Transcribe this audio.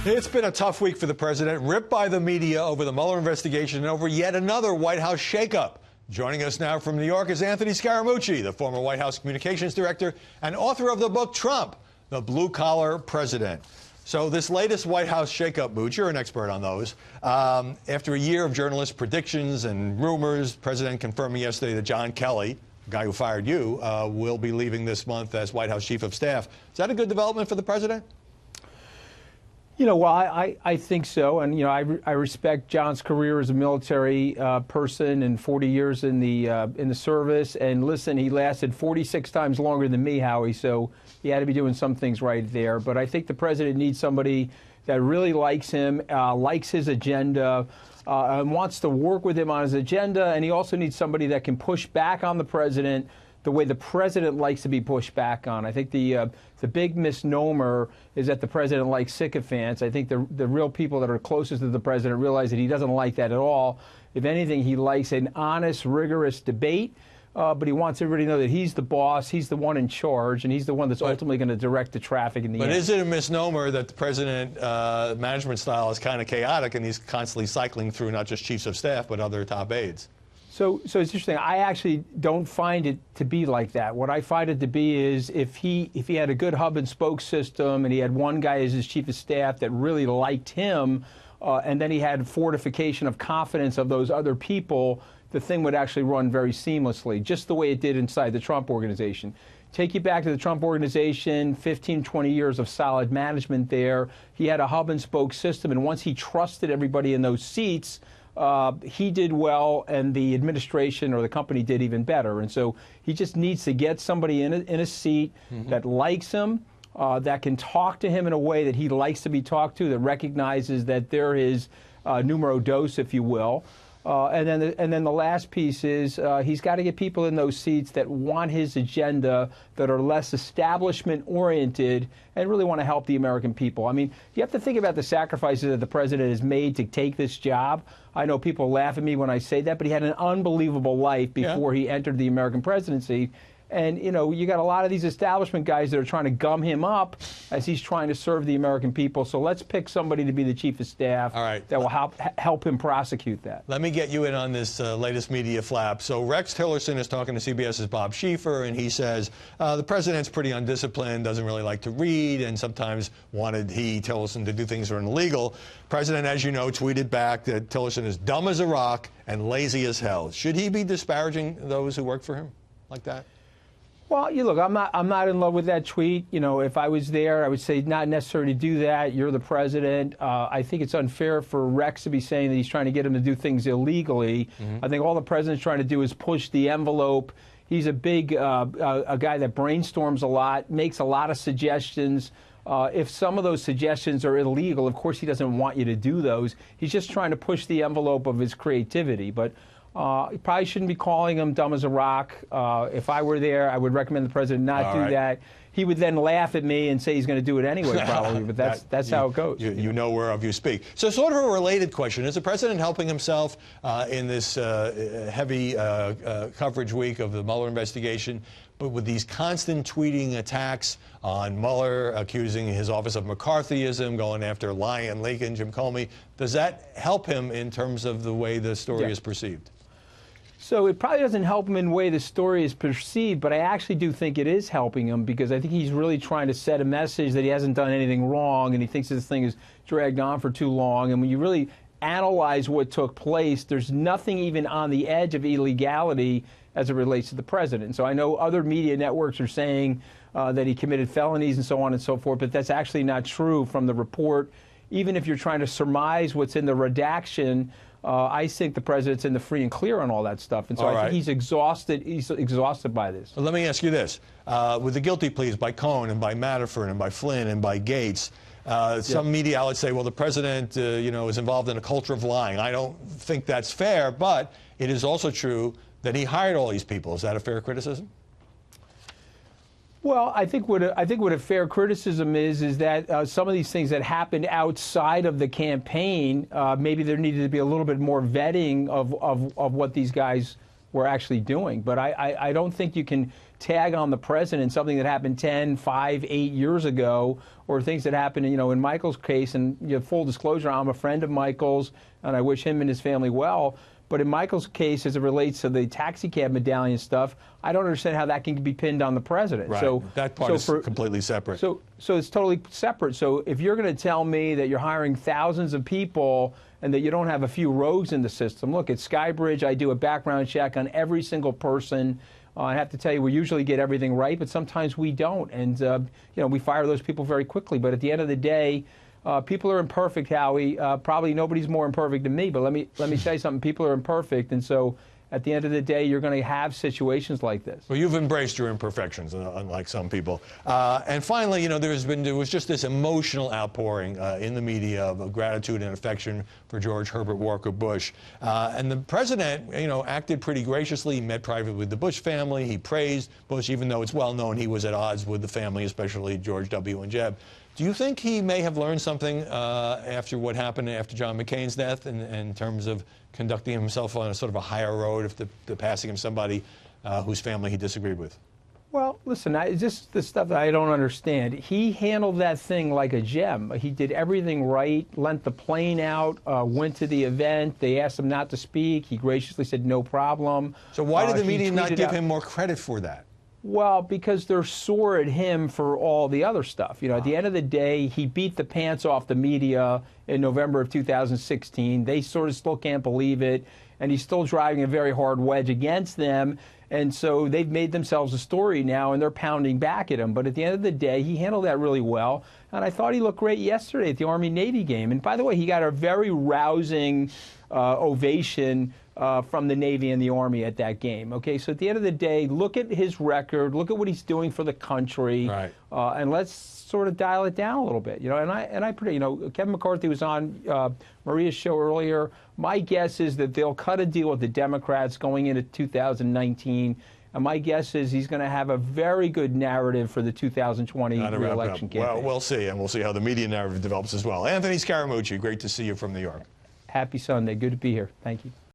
It's been a tough week for the president, ripped by the media over the Mueller investigation and over yet another White House shakeup. Joining us now from New York is Anthony Scaramucci, the former White House communications director and author of the book Trump, the Blue-Collar President. So this latest White House shakeup, Mooch, you're an expert on those. After a year of journalist predictions and rumors, the president confirming yesterday that John Kelly, the guy who fired you, will be leaving this month as White House chief of staff. Is that a good development for the president? You know, well, I think so. And, you know, I respect John's career as a military person and 40 years in the service. And listen, he lasted 46 times longer than me, Howie, so he had to be doing some things right there. But I think the president needs somebody that really likes him, likes his agenda, and wants to work with him on his agenda. And he also needs somebody that can push back on the president the way the president likes to be pushed back on. I think the big misnomer is that the president likes sycophants. I think the real people that are closest to the president realize that he doesn't like that at all. If anything, he likes an honest, rigorous debate, but he wants everybody to know that he's the boss, he's the one in charge, and he's the one that's ultimately going to direct the traffic in the end. But is it a misnomer that the president management style is kind of chaotic and he's constantly cycling through not just chiefs of staff but other top aides? So it's interesting. I actually don't find it to be like that. What I find it to be is if he had a good hub and spoke system and he had one guy as his chief of staff that really liked him, and then he had fortification of confidence of those other people, the thing would actually run very seamlessly, just the way it did inside the Trump organization. Take you back to the Trump organization, 15, 20 years of solid management there. He had a hub and spoke system, and once he trusted everybody in those seats, he did well, and the administration or the company did even better. And so he just needs to get somebody in a seat that likes him, that can talk to him in a way that he likes to be talked to, that recognizes that they're his numero dos, if you will. And then the last piece is he's got to get people in those seats that want his agenda, that are less establishment-oriented, and really want to help the American people. I mean, you have to think about the sacrifices that the president has made to take this job. I know people laugh at me when I say that, but he had an unbelievable life before he entered the American presidency. And, you know, you got a lot of these establishment guys that are trying to gum him up as he's trying to serve the American people. So let's pick somebody to be the chief of staff that will help him prosecute that. Let me get you in on this latest media flap. So Rex Tillerson is talking to CBS's Bob Schieffer, and he says the president's pretty undisciplined, doesn't really like to read, and sometimes wanted Tillerson to do things that are illegal. President, as you know, tweeted back that Tillerson is dumb as a rock and lazy as hell. Should he be disparaging those who work for him like that? Well, you look, I'm not in love with that tweet. You know, if I was there, I would say not necessary to do that. You're the president. I think it's unfair for Rex to be saying that he's trying to get him to do things illegally. I think all the president's trying to do is push the envelope. He's a big a guy that brainstorms a lot, makes a lot of suggestions. If some of those suggestions are illegal, of course he doesn't want you to do those. He's just trying to push the envelope of his creativity. But you probably shouldn't be calling him dumb as a rock. If I were there, I would recommend the president not do that. He would then laugh at me and say he's going to do it anyway, probably. But that's how it goes. You know whereof you speak. So sort of a related question. Is the president helping himself in this heavy coverage week of the Mueller investigation, but with these constant tweeting attacks on Mueller, accusing his office of McCarthyism, going after Lyon, Lincoln, Jim Comey? Does that help him in terms of the way the story is perceived? So it probably doesn't help him in the way the story is perceived, but I actually do think it is helping him, because I think he's really trying to set a message that he hasn't done anything wrong, and he thinks this thing is dragged on for too long. And when you really analyze what took place, there's nothing even on the edge of illegality as it relates to the president. And so I know other media networks are saying that he committed felonies and so on and so forth, but that's actually not true from the report. Even if you're trying to surmise what's in the redaction, I think the president's in the free and clear on all that stuff. And so I think he's exhausted. He's exhausted by this. Well, let me ask you this. With the guilty pleas by Cohen and by Manafort and by Flynn and by Gates, some media outlets say, well, the president, you know, is involved in a culture of lying. I don't think that's fair, but it is also true that he hired all these people. Is that a fair criticism? Well, I think what a fair criticism is that some of these things that happened outside of the campaign, maybe there needed to be a little bit more vetting of what these guys we're actually doing. But I don't think you can tag on the president something that happened 10, 5, 8 years ago, or things that happened, in Michael's case. And full disclosure, I'm a friend of Michael's, and I wish him and his family well. But in Michael's case, as it relates to the taxi cab medallion stuff, I don't understand how that can be pinned on the president. Right. So that part is completely separate. So it's totally separate. So if you're going to tell me that you're hiring thousands of people and that you don't have a few rogues in the system, look, at Skybridge, I do a background check on every single person. I have to tell you, we usually get everything right, but sometimes we don't. And, we fire those people very quickly. But at the end of the day, people are imperfect, Howie. Probably nobody's more imperfect than me, but let me tell you something. People are imperfect, and so at the end of the day, you're going to have situations like this. Well, you've embraced your imperfections, unlike some people. And finally, there was just this emotional outpouring in the media of gratitude and affection for George Herbert Walker Bush. And the president, acted pretty graciously. He met privately with the Bush family. He praised Bush, even though it's well known he was at odds with the family, especially George W. and Jeb. Do you think he may have learned something after what happened after John McCain's death in terms of conducting himself on a sort of a higher road if the passing of somebody whose family he disagreed with? Well, listen, just the stuff that I don't understand. He handled that thing like a gem. He did everything right, lent the plane out, went to the event. They asked him not to speak. He graciously said no problem. So why did the media not give him more credit for that? Well, because they're sore at him for all the other stuff. At the end of the day, he beat the pants off the media in November of 2016. They sort of still can't believe it, and he's still driving a very hard wedge against them. And so they've made themselves a story now, and they're pounding back at him. But at the end of the day, he handled that really well. And I thought he looked great yesterday at the Army-Navy game. And by the way, he got a very rousing ovation from the Navy and the Army at that game. Okay, so at the end of the day, look at his record, look at what he's doing for the country, right. And let's sort of dial it down a little bit. And I predict, Kevin McCarthy was on Maria's show earlier. My guess is that they'll cut a deal with the Democrats going into 2019. And my guess is he's going to have a very good narrative for the 2020 re-election campaign. Well, we'll see, and we'll see how the media narrative develops as well. Anthony Scaramucci, great to see you from New York. Happy Sunday. Good to be here. Thank you.